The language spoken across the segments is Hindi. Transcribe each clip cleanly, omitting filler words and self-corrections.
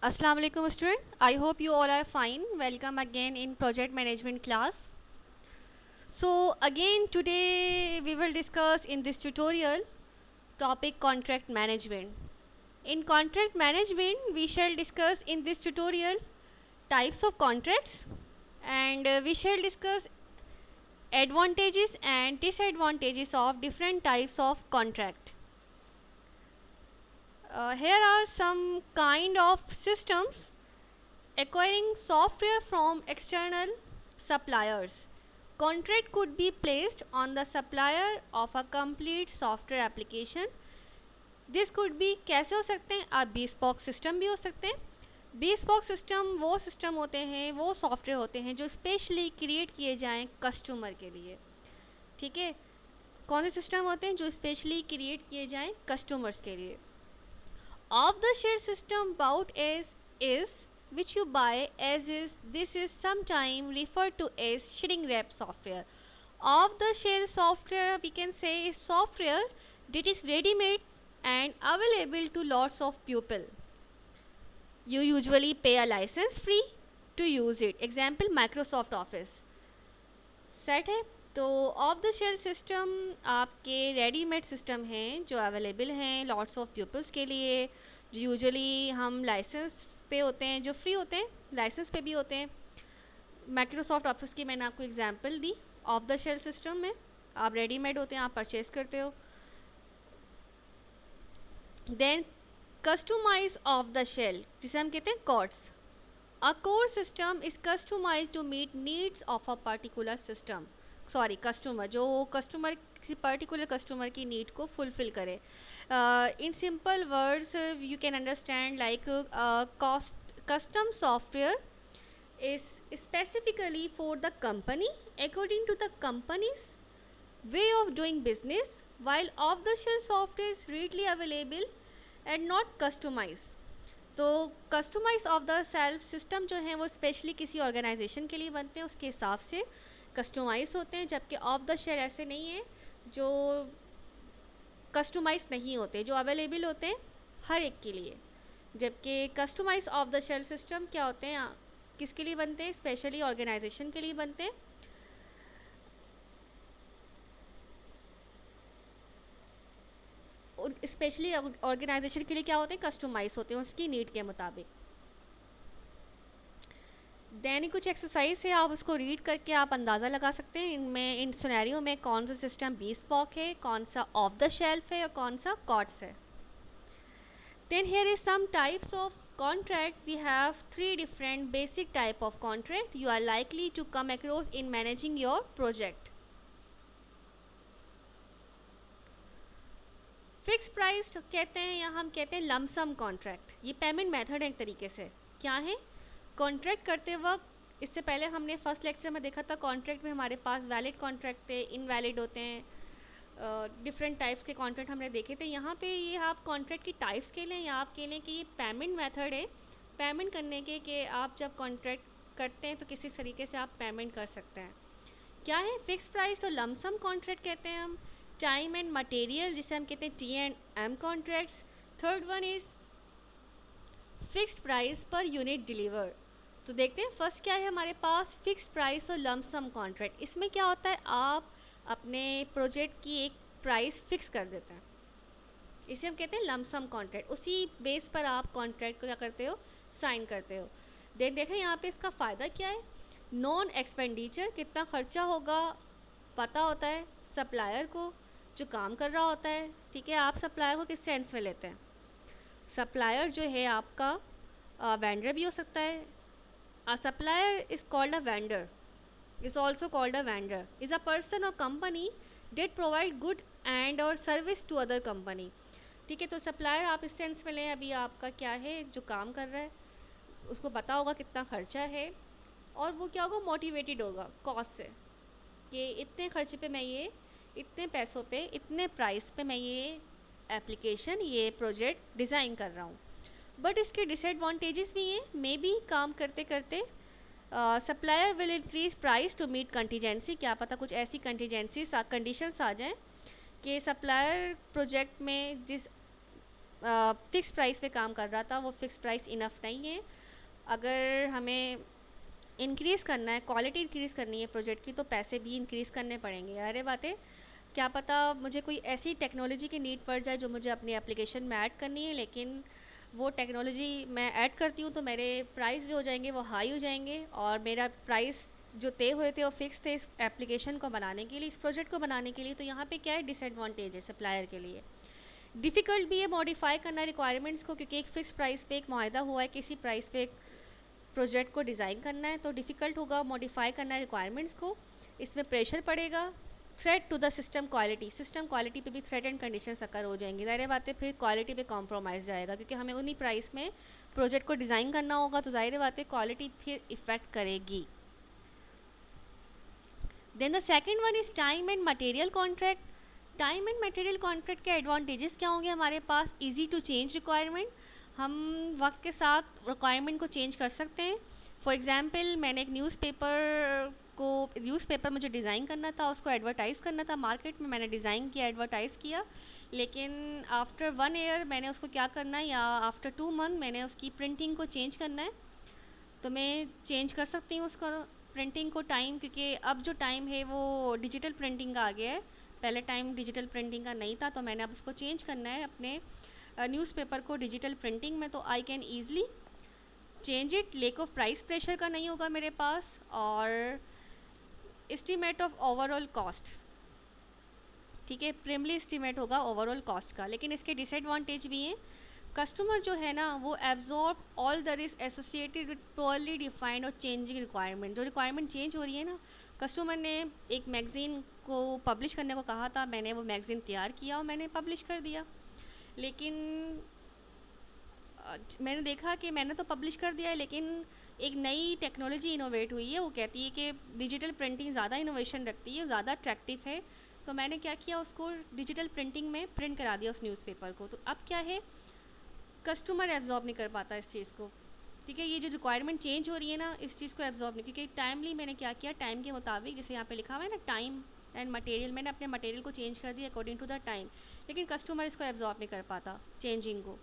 Assalamu alaikum student. I hope you all are fine. Welcome again in project management class. So again today we will discuss in this tutorial topic contract management. In contract management we shall discuss in this tutorial types of contracts and we shall discuss advantages and disadvantages of different types of contract. Here are some kind of systems acquiring software from external suppliers. Contract could be placed on the supplier of a complete software application. This could be कैसे हो सकते हैं आप bespoke सिस्टम भी हो सकते हैं bespoke सिस्टम वो सिस्टम होते हैं वो सॉफ्टवेयर होते हैं जो स्पेशली क्रिएट किए जाएं कस्टमर के लिए ठीक है कौन से सिस्टम होते हैं जो स्पेशली क्रिएट किए जाएं कस्टमर्स के लिए Off the shelf system bought as is which you buy as is this is sometime referred to as shrink wrap software. Off the shelf software we can say is software that is ready made and available to lots of people. You usually pay a license fee to use it. Example Microsoft Office. Set है तो ऑफ द शेल सिस्टम आपके रेडीमेड सिस्टम हैं जो अवेलेबल हैं लॉट्स ऑफ पीपल्स के लिए जो यूजुअली हम लाइसेंस पे होते हैं जो फ्री होते हैं लाइसेंस पे भी होते हैं माइक्रोसॉफ्ट ऑफिस की मैंने आपको एग्जांपल दी ऑफ द शेल सिस्टम में आप रेडीमेड होते हैं आप परचेज करते हो then customise off the shelf जिसे हम कहते हैं COTS A core system is customized to meet needs of a particular system. Sorry customer जो कस्टमर किसी पर्टिकुलर कस्टमर की नीड को फुलफिल करे in simple words you can understand like custom software is specifically for the company according to the company's way of doing business while off the shelf software is readily available and not customized. तो customise off the shelf system जो है वो स्पेशली किसी ऑर्गेनाइजेशन के लिए बनते हैं उसके हिसाब से कस्टमाइज होते हैं जबकि ऑफ द शेल ऐसे नहीं है जो कस्टमाइज नहीं होते जो अवेलेबल होते हैं हर एक के लिए जबकि customise off the shelf system क्या होते हैं किसके लिए बनते हैं स्पेशली ऑर्गेनाइजेशन के लिए बनते हैं स्पेशली ऑर्गेनाइजेशन के लिए क्या होते हैं कस्टमाइज होते हैं उसकी नीड के मुताबिक देन कुछ एक्सरसाइज है आप उसको रीड करके आप अंदाज़ा लगा सकते हैं इनमें इन सिनेरियो में कौन सा सिस्टम bespoke है कौन सा ऑफ द शेल्फ है और कौन सा कॉर्ड्स है then here is some types of contract we have three different basic type of contract you are likely to come across in managing your project fix price कहते हैं या हम कहते हैं लमसम कॉन्ट्रैक्ट ये पेमेंट मेथड है एक तरीके से क्या है कॉन्ट्रैक्ट करते वक्त इससे पहले हमने फर्स्ट लेक्चर में देखा था कॉन्ट्रैक्ट में हमारे पास वैलिड कॉन्ट्रैक्ट थे इनवैलिड होते हैं डिफरेंट टाइप्स के कॉन्ट्रैक्ट हमने देखे थे यहाँ पे ये आप कॉन्ट्रैक्ट की टाइप्स के लें या आप कह लें कि ये पेमेंट मेथड है पेमेंट करने के कि आप जब कॉन्ट्रैक्ट करते हैं तो किसी तरीके से आप पेमेंट कर सकते हैं क्या है फिक्स प्राइस और लमसम कॉन्ट्रैक्ट कहते हैं हम टाइम एंड मटेरियल जिसे हम कहते हैं T&M contracts third one is fixed price per unit deliver तो देखते हैं फर्स्ट क्या है हमारे पास फिक्स्ड प्राइस और लमसम कॉन्ट्रैक्ट इसमें क्या होता है आप अपने प्रोजेक्ट की एक प्राइस फिक्स कर देते हैं इसे हम कहते हैं लमसम कॉन्ट्रैक्ट उसी बेस पर आप कॉन्ट्रैक्ट को क्या करते हो साइन करते हो देन देखें यहाँ पे इसका फ़ायदा क्या है नॉन एक्सपेंडिचर कितना खर्चा होगा पता होता है सप्लायर को जो काम कर रहा होता है ठीक है आप सप्लायर को किस सेंस में लेते हैं सप्लायर जो है आपका वेंडर भी हो सकता है a supplier is called a vendor is also called a vendor is a person और company that provide good and और सर्विस टू अदर कंपनी ठीक है तो सप्लायर आप इस सेंस में लें अभी आपका क्या है जो काम कर रहा है उसको पता होगा कितना खर्चा है और वो क्या होगा मोटिवेटेड होगा कॉस्ट से कि इतने खर्चे पे मैं ये इतने पैसों पे इतने प्राइस पे मैं ये एप्लीकेशन ये प्रोजेक्ट डिज़ाइन कर रहा हूँ बट इसके डिसएडवांटेजेस भी हैं मे बी काम करते करते supplier will increase price to meet contingency क्या पता कुछ ऐसी कंटीजेंसी कंडीशंस आ जाएं कि सप्लायर प्रोजेक्ट में जिस फ़िक्स प्राइस पे काम कर रहा था, वो फ़िक्स प्राइस इनफ नहीं है। अगर हमें इंक्रीज़ करना है, क्वालिटी इंक्रीज़ करनी है प्रोजेक्ट की, तो पैसे भी इंक्रीज़ करने पड़ेंगे। अरे बातें, क्या पता मुझे कोई ऐसी टेक्नोलॉजी की नीड पड़ जाए जो मुझे अपनी एप्लीकेशन में ऐड करनी है, लेकिन वो टेक्नोलॉजी मैं ऐड करती हूँ तो मेरे प्राइस जो हो जाएंगे वो हाई हो जाएंगे, और मेरा प्राइस जो तय हुए थे वो फिक्स थे इस एप्लीकेशन को बनाने के लिए, इस प्रोजेक्ट को बनाने के लिए। तो यहाँ पे क्या है, डिसएडवांटेज है सप्लायर के लिए। डिफ़िकल्ट भी है मॉडिफाई करना रिक्वायरमेंट्स को, क्योंकि एक फ़िक्स प्राइस पे एक मुआहदा हुआ है, किसी प्राइस पे एक प्रोजेक्ट को डिज़ाइन करना है, तो डिफ़िकल्ट होगा मॉडिफाई करना रिक्वायरमेंट्स को। इसमें प्रेशर पड़ेगा। Threat to the system quality पे भी थ्रेट एंड कंडीशंस अकर हो जाएंगी। ज़ाहिर बात है फिर क्वालिटी पे कॉम्प्रोमाइज़ जाएगा, क्योंकि हमें उन्हीं प्राइस में प्रोजेक्ट को डिज़ाइन करना होगा, तो ज़ाहिर बात है क्वालिटी फिर इफ़ेक्ट करेगी। Then the second one is time and material contract. Time and material contract के एडवांटेजेस क्या होंगे हमारे पास? इजी टू चेंज रिक्वायरमेंट, हम वक्त के साथ रिक्वायरमेंट को चेंज कर सकते हैं। फॉर एग्जांपल, मैंने एक न्यूज़पेपर मुझे डिज़ाइन करना था, उसको एडवर्टाइज़ करना था मार्केट में, मैंने डिज़ाइन किया, एडवर्टाइज़ किया, लेकिन आफ्टर 1 ईयर मैंने उसको क्या करना है, या आफ्टर 2 मंथ मैंने उसकी प्रिंटिंग को चेंज करना है, तो मैं चेंज कर सकती हूँ उसको प्रिंटिंग को टाइम, क्योंकि अब जो टाइम है वो डिजिटल प्रिंटिंग का आ गया है। पहले टाइम डिजिटल प्रिंटिंग का नहीं था, तो मैंने अब उसको चेंज करना है अपने न्यूज़पेपर को डिजिटल प्रिंटिंग में, तो I can easily change it. Lake of price pressure का नहीं होगा मेरे पास, और एस्टीमेट ऑफ ओवरऑल कॉस्ट, ठीक है, प्रिमली एस्टीमेट होगा ओवरऑल कॉस्ट का। लेकिन इसके डिसएडवांटेज भी हैं। कस्टमर जो है ना वो absorb all the risk associated with poorly defined और चेंजिंग रिक्वायरमेंट। जो रिक्वायरमेंट चेंज हो रही है ना, कस्टमर ने एक मैगज़ीन को पब्लिश करने को कहा था, मैंने वो मैगज़ीन तैयार किया और मैंने पब्लिश कर दिया, लेकिन मैंने देखा कि मैंने तो पब्लिश कर दिया है, लेकिन एक नई टेक्नोलॉजी इनोवेट हुई है, वो कहती है कि डिजिटल प्रिंटिंग ज़्यादा इनोवेशन रखती है, ज़्यादा अट्रैक्टिव है। तो मैंने क्या किया, उसको डिजिटल प्रिंटिंग में प्रिंट करा दिया उस न्यूज़पेपर को। तो अब क्या है, कस्टमर एब्जॉर्ब नहीं कर पाता इस चीज़ को, ठीक है। ये जो रिक्वायरमेंट चेंज हो रही है ना, इस चीज़ को एब्जॉर्ब नहीं, क्योंकि टाइमली मैंने क्या किया, टाइम के मुताबिक, जैसे यहाँ पे लिखा हुआ है ना टाइम एंड मटेरियल, मैंने अपने मटेरियल को चेंज कर दिया अकॉर्डिंग टू द टाइम, लेकिन कस्टमर इसको एब्जॉर्ब नहीं कर पाता चेंजिंग को,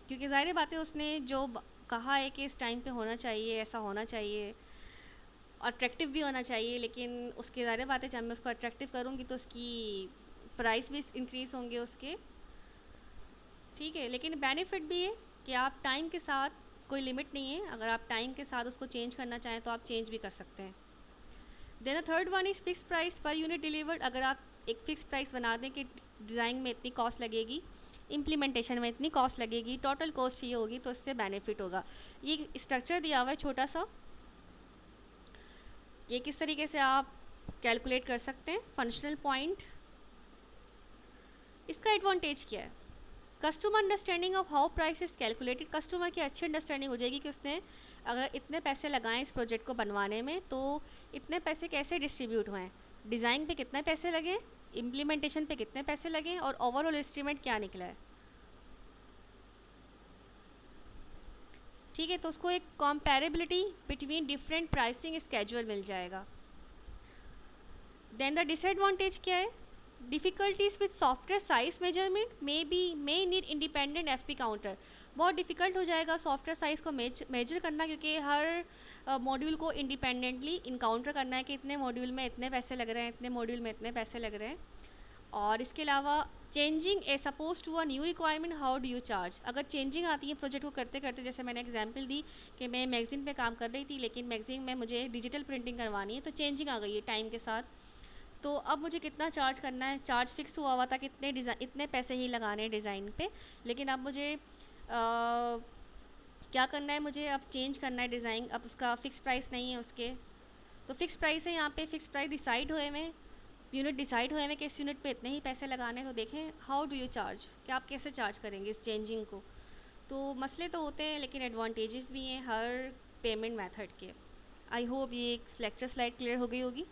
क्योंकि ज़ाहिर बात है उसने जो कहा है कि इस टाइम पे होना चाहिए, ऐसा होना चाहिए, अट्रैक्टिव भी होना चाहिए, लेकिन उसके ज़ाहिर बात है जब मैं उसको अट्रैक्टिव करूँगी तो उसकी प्राइस भी इंक्रीज़ होंगे उसके, ठीक है। लेकिन बेनिफिट भी है कि आप टाइम के साथ, कोई लिमिट नहीं है, अगर आप टाइम के साथ उसको चेंज करना चाहें तो आप चेंज भी कर सकते हैं। Then the third one is fix price per unit delivered. अगर आप एक फ़िक्स प्राइस बना दें कि डिज़ाइन में इतनी कॉस्ट लगेगी, इम्प्लीमेंटेशन में इतनी कॉस्ट लगेगी, टोटल कॉस्ट ये होगी, तो इससे बेनिफिट होगा। ये स्ट्रक्चर दिया हुआ है छोटा सा, ये किस तरीके से आप कैलकुलेट कर सकते हैं फंक्शनल पॉइंट। इसका एडवांटेज क्या है, customer understanding of how price is calculated. Customer की अच्छी अंडरस्टैंडिंग हो जाएगी कि उसने अगर इतने पैसे लगाएं इस प्रोजेक्ट को बनवाने में, तो इतने पैसे कैसे डिस्ट्रीब्यूट हुए हैं, डिज़ाइन पे कितने पैसे लगे, इम्प्लीमेंटेशन पे कितने पैसे लगे, और ओवरऑल एस्टीमेट क्या निकला है, ठीक है। तो उसको एक कंपैरेबिलिटी बिटवीन डिफरेंट प्राइसिंग स्केड्यूल मिल जाएगा। देन द डिसएडवांटेज क्या है, difficulties with software size measurement may need independent FP counter. बहुत डिफ़िकल्ट हो जाएगा सॉफ्टवेयर साइज़ को मेजर करना, क्योंकि हर मॉड्यूल को इंडिपेंडेंटली इनकाउंटर करना है कि इतने मॉड्यूल में इतने पैसे लग रहे हैं, इतने मॉड्यूल में इतने पैसे लग रहे हैं। और इसके अलावा changing a suppose to a new requirement, how do you charge. अगर चेंजिंग आती है प्रोजेक्ट को करते करते, जैसे मैंने एग्जांपल दी कि मैं मैगज़ीन पे काम कर रही थी, लेकिन मैगज़ीन में मुझे डिजिटल प्रिंटिंग करवानी है, तो चेंजिंग आ गई है टाइम के साथ, तो अब मुझे कितना चार्ज करना है, चार्ज फिक्स हुआ था कितने डिज़ाइन, इतने पैसे ही लगाने हैं डिज़ाइन पे, लेकिन अब मुझे क्या करना है, मुझे अब चेंज करना है डिज़ाइन, अब उसका फ़िक्स प्राइस नहीं है उसके, तो फ़िक्स प्राइस है यहाँ पे, फ़िक्स प्राइस डिसाइड हुए में, यूनिट डिसाइड हुए में कि इस यूनिट पे इतने ही पैसे लगाने हैं। तो देखें हाउ डू यू चार्ज, कि आप कैसे चार्ज करेंगे इस चेंजिंग को। तो मसले तो होते हैं, लेकिन एडवांटेजेस भी हैं हर पेमेंट मेथड के। आई होप ये एक लेक्चर स्लाइड क्लियर हो गई होगी।